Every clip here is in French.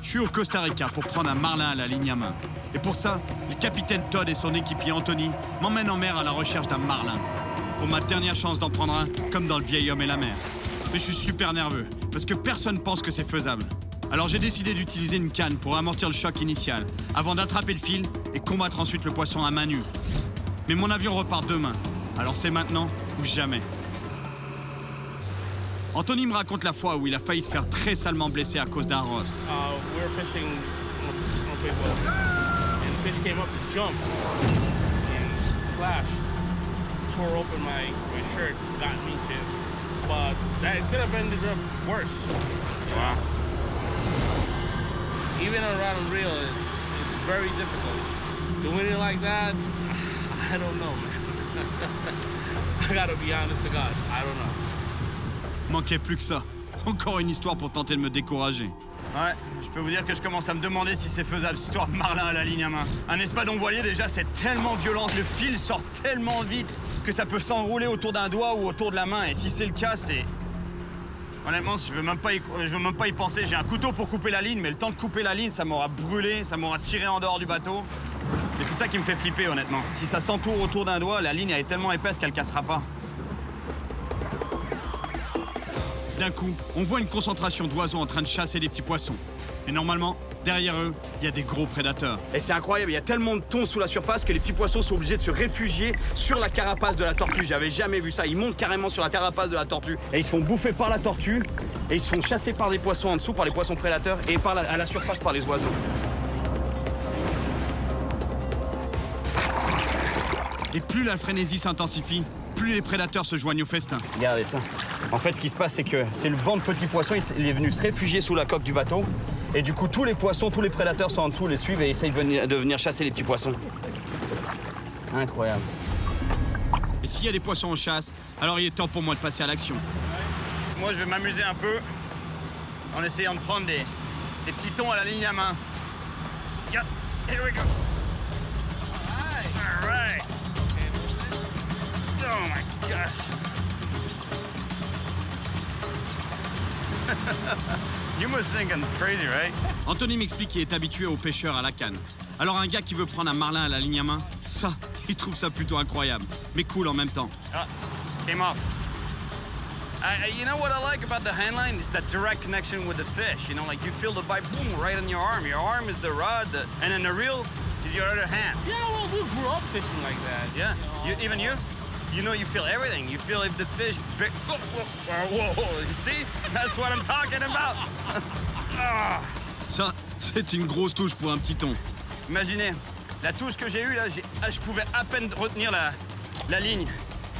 Je suis au Costa Rica pour prendre un marlin à la ligne à main. Et pour ça, le capitaine Todd et son équipier Anthony m'emmènent en mer à la recherche d'un marlin. Pour ma dernière chance d'en prendre un, comme dans Le Vieil Homme et la mer. Mais je suis super nerveux, parce que personne pense que c'est faisable. Alors j'ai décidé d'utiliser une canne pour amortir le choc initial, avant d'attraper le fil et combattre ensuite le poisson à main nue. Mais mon avion repart demain, alors c'est maintenant ou jamais. Anthony me raconte la fois où il a failli se faire très salement blesser à cause d'un roast. We were fishing on a big boat, and the fish came up to jump, and slash tore open my shirt, got me too. But that it could have ended up worse. Wow. Even a rod and reel is very difficult. Doing it like that, I don't know, man. I gotta be honest to God, I don't know. Manquait plus que ça. Encore une histoire pour tenter de me décourager. Ouais, je peux vous dire que je commence à me demander si c'est faisable, cette histoire de marlin à la ligne à main. Un espadon voilier, déjà, c'est tellement violent. Le fil sort tellement vite que ça peut s'enrouler autour d'un doigt ou autour de la main. Et si c'est le cas, c'est... Honnêtement, je veux même pas y penser. J'ai un couteau pour couper la ligne, mais le temps de couper la ligne, ça m'aura brûlé, ça m'aura tiré en dehors du bateau. Et c'est ça qui me fait flipper, honnêtement. Si ça s'entoure autour d'un doigt, la ligne elle est tellement épaisse qu'elle cassera pas. D'un coup, on voit une concentration d'oiseaux en train de chasser des petits poissons. Et normalement, derrière eux, il y a des gros prédateurs. Et c'est incroyable, il y a tellement de thon sous la surface que les petits poissons sont obligés de se réfugier sur la carapace de la tortue. J'avais jamais vu ça. Ils montent carrément sur la carapace de la tortue. Et ils se font bouffer par la tortue. Et ils se font chasser par des poissons en dessous, par les poissons prédateurs. Et à la surface par les oiseaux. Et plus la frénésie s'intensifie, plus les prédateurs se joignent au festin. Regardez ça. En fait, ce qui se passe, c'est que c'est le banc de petits poissons, il est venu se réfugier sous la coque du bateau. Et du coup, tous les poissons, tous les prédateurs sont en dessous, les suivent et essayent de venir chasser les petits poissons. Incroyable. Et s'il y a des poissons en chasse, alors il est temps pour moi de passer à l'action. Moi, je vais m'amuser un peu en essayant de prendre des petits thons à la ligne à main. Yep, here we go. All right. Oh my gosh. You must think I'm crazy, right? Anthony m'explique qu'il est habitué aux pêcheurs à la canne. Alors un gars qui veut prendre un marlin à la ligne à main, ça, il trouve ça plutôt incroyable, mais cool en même temps. Came off. You know what I like about the hand line is that direct connection with the fish. You know, like you feel the bite, boom, right on your arm. Your arm is the rod, and then the reel is your other hand. Yeah, well, we grew up fishing like that. Yeah, even you? You know, you feel everything. You feel if the fish... Whoa, you see? That's what I'm talking about. Ça, c'est une grosse touche pour un petit thon. Imaginez, la touche que j'ai eue, là, je pouvais à peine retenir la ligne.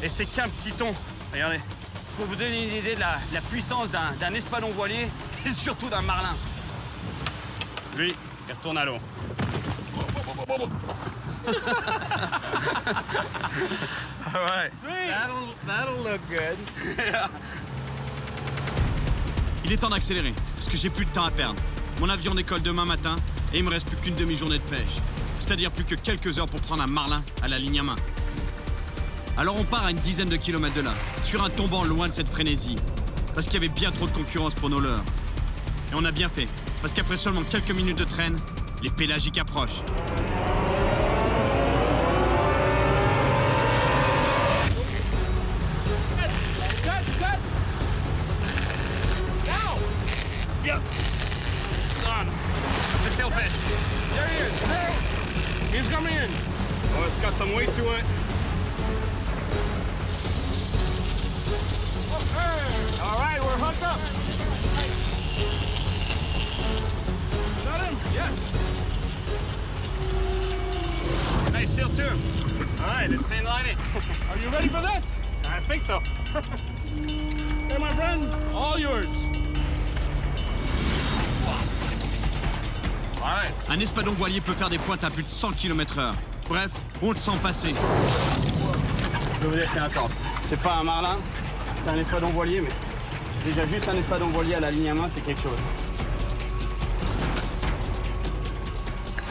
Et c'est qu'un petit thon. Regardez. Pour vous donner une idée de la puissance d'un espadon voilier et surtout d'un marlin. Lui, il retourne à l'eau. All right. That'll look good. Il est temps d'accélérer, parce que j'ai plus de temps à perdre. Mon avion décolle demain matin et il me reste plus qu'une demi-journée de pêche. C'est-à-dire plus que quelques heures pour prendre un marlin à la ligne à main. Alors on part à une dizaine de kilomètres de là, sur un tombant loin de cette frénésie, parce qu'il y avait bien trop de concurrence pour nos leurres. Et on a bien fait, parce qu'après seulement quelques minutes de traîne, les pélagiques approchent. Yep. On. That's a sailfish. There he is. Hey. He's coming in. Oh, it's got some weight to it. Okay. All right, we're hooked up. Got him? Yeah. Nice sail too. All right, let's hand line it. Are you ready for this? I think so. Hey, my friend, all yours. Ouais. Un espadon voilier peut faire des pointes à plus de 100 km/h. Bref, on le sent passer. Je veux vous dire, c'est intense. C'est pas un marlin, c'est un espadon voilier, mais déjà juste un espadon voilier à la ligne à main, c'est quelque chose.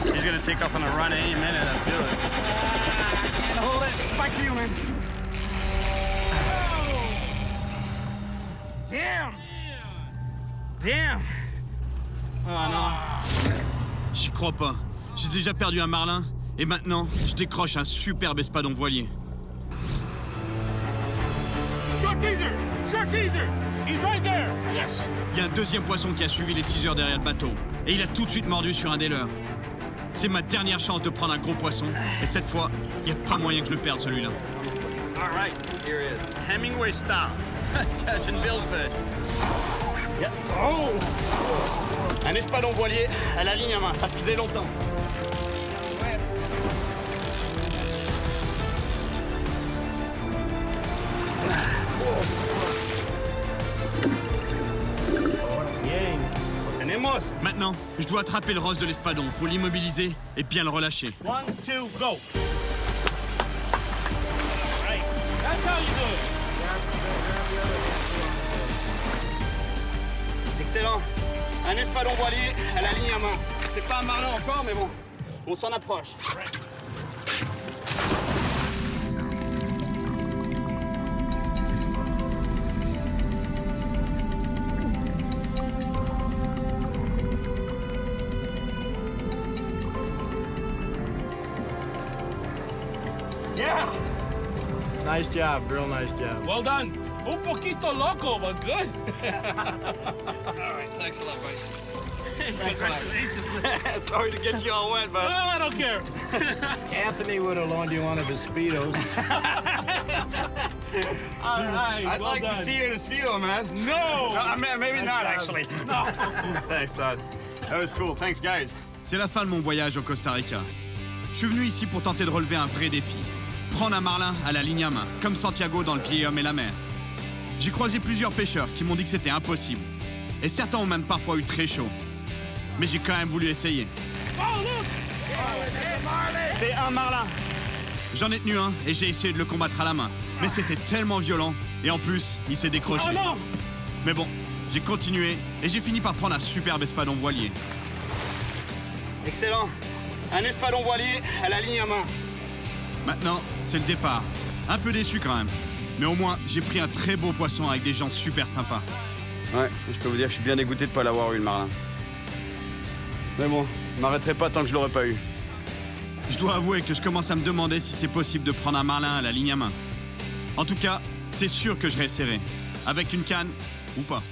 He's gonna take off on a run any minute, I feel it. Hold it, back to you, man. Damn! Damn! Oh non. J'y crois pas. J'ai déjà perdu un marlin, et maintenant, je décroche un superbe espadon voilier. Short teaser! Short teaser! He's right there! Yes! Il y a un deuxième poisson qui a suivi les teasers derrière le bateau, et il a tout de suite mordu sur un des leurs. C'est ma dernière chance de prendre un gros poisson, et cette fois, il n'y a pas moyen que je le perde celui-là. All right, here it is. Hemingway style. Catching billfish. Yep. Oh! Un espadon voilier à la ligne à main, ça faisait longtemps. Maintenant, je dois attraper le rose de l'espadon pour l'immobiliser et bien le relâcher. 1, 2, go! Right. That's how you do it. Excellent. Un espadon voilier à la ligne à main. C'est pas un marlin encore, mais bon, on s'en approche. Yeah! Nice job, real nice job. Well done. Un poquito loco, but good. All right, thanks a lot, buddy. Congratulations. Sorry to get you all wet, Oh, but... I don't care. Anthony would have loaned you one of his Speedos. All right. I'd well like done. to see you in a Speedo, man. No! Maybe not, actually. No. Thanks, Todd. That was cool. Thanks, guys. C'est la fin de mon voyage au Costa Rica. Je suis venu ici pour tenter de relever un vrai défi. Prendre un marlin à la ligne à main, comme Santiago dans Le Vieil Homme et la mer. J'ai croisé plusieurs pêcheurs qui m'ont dit que c'était impossible. Et certains ont même parfois eu très chaud. Mais j'ai quand même voulu essayer. Oh, look! C'est un marlin. J'en ai tenu un et j'ai essayé de le combattre à la main. Mais c'était tellement violent. Et en plus, il s'est décroché. Oh non! Mais bon, j'ai continué et j'ai fini par prendre un superbe espadon voilier. Excellent. Un espadon voilier à la ligne à main. Maintenant, c'est le départ. Un peu déçu quand même. Mais au moins, j'ai pris un très beau poisson avec des gens super sympas. Ouais, je peux vous dire que je suis bien dégoûté de pas l'avoir eu, le marlin. Mais bon, je m'arrêterai pas tant que je l'aurais pas eu. Je dois avouer que je commence à me demander si c'est possible de prendre un marlin à la ligne à main. En tout cas, c'est sûr que je réessayerai. Avec une canne ou pas.